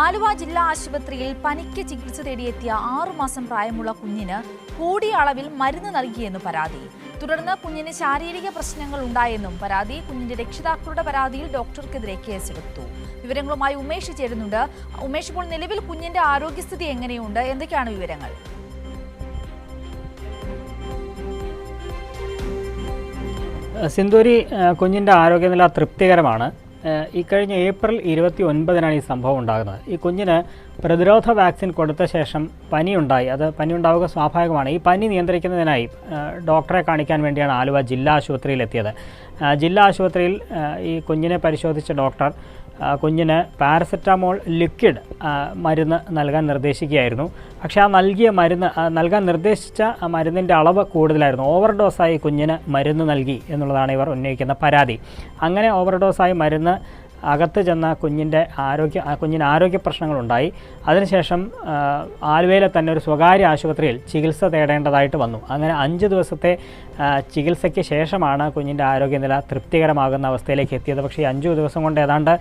ആലുവ ജില്ലാ ആശുപത്രിയിൽ പനിക്ക് ചികിത്സ തേടിയെത്തിയ 6 മാസം പ്രായമുള്ള കുഞ്ഞിന് കൂടിയ അളവിൽ മരുന്ന് നൽകിയെന്ന് പരാതി. തുടർന്ന് കുഞ്ഞിന് ശാരീരിക പ്രശ്നങ്ങൾ ഉണ്ടായെന്നും പരാതി. കുഞ്ഞിന്റെ രക്ഷിതാക്കളുടെ പരാതിയിൽ ഡോക്ടർക്കെതിരെ കേസെടുത്തു. വിവരങ്ങളുമായി ഉമേഷ് ചേരുന്നുണ്ട്. ഉമേഷ്, ഇപ്പോൾ നിലവിൽ കുഞ്ഞിന്റെ ആരോഗ്യസ്ഥിതി എങ്ങനെയുണ്ട്? എന്തൊക്കെയാണ് വിവരങ്ങൾ? സിന്ദൂരി, കുഞ്ഞിൻ്റെ ആരോഗ്യനില തൃപ്തികരമാണ്. ഇക്കഴിഞ്ഞ ഏപ്രിൽ 29-നാണ് ഈ സംഭവം ഉണ്ടാകുന്നത്. ഈ കുഞ്ഞിന് പ്രതിരോധ വാക്സിൻ കൊടുത്ത ശേഷം പനിയുണ്ടായി. പനി ഉണ്ടാവുക സ്വാഭാവികമാണ്. ഈ പനി നിയന്ത്രിക്കുന്നതിനായി ഡോക്ടറെ കാണിക്കാൻ വേണ്ടിയാണ് ആലുവ ജില്ലാ ആശുപത്രിയിൽ എത്തിയത്. ജില്ലാ ആശുപത്രിയിൽ ഈ കുഞ്ഞിനെ പരിശോധിച്ച ഡോക്ടർ കുഞ്ഞിന് പാരസെറ്റാമോൾ ലിക്വിഡ് മരുന്ന് നൽകാൻ നിർദ്ദേശിക്കുകയായിരുന്നു. പക്ഷേ ആ നൽകാൻ നിർദ്ദേശിച്ച മരുന്നിൻ്റെ അളവ് കൂടുതലായിരുന്നു. ഓവർഡോസായി കുഞ്ഞിന് മരുന്ന് നൽകി എന്നുള്ളതാണ് ഇവർ ഉന്നയിക്കുന്ന പരാതി. അങ്ങനെ ഓവർഡോസായി മരുന്ന് അകത്ത് ചെന്ന കുഞ്ഞിന് ആരോഗ്യ പ്രശ്നങ്ങളുണ്ടായി. അതിനുശേഷം ആലുവയിലെ തന്നെ ഒരു സ്വകാര്യ ആശുപത്രിയിൽ ചികിത്സ തേടേണ്ടതായിട്ട് വന്നു. അങ്ങനെ 5 ദിവസത്തെ ചികിത്സയ്ക്ക് ശേഷമാണ് കുഞ്ഞിൻ്റെ ആരോഗ്യനില തൃപ്തികരമാകുന്ന അവസ്ഥയിലേക്ക് എത്തിയത്. പക്ഷേ ഈ 5 ദിവസം കൊണ്ട് ഏതാണ്ട്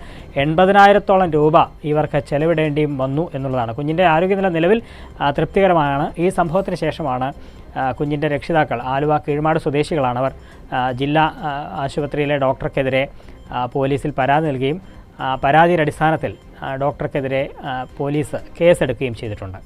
80,000-ഓളം രൂപ ഇവർക്ക് ചെലവിടേണ്ടിയും വന്നു എന്നുള്ളതാണ്. കുഞ്ഞിൻ്റെ ആരോഗ്യനില നിലവിൽ തൃപ്തികരമാണ്. ഈ സംഭവത്തിന് ശേഷമാണ് കുഞ്ഞിൻ്റെ രക്ഷിതാക്കൾ, ആലുവ കീഴ്മാട് സ്വദേശികളാണ് അവർ, ജില്ലാ ആശുപത്രിയിലെ ഡോക്ടർക്കെതിരെ പോലീസിൽ പരാതി നൽകുകയും പരാതിയുടെ അടിസ്ഥാനത്തിൽ ഡോക്ടർക്കെതിരെ പോലീസ് കേസെടുക്കുകയും ചെയ്തിട്ടുണ്ട്.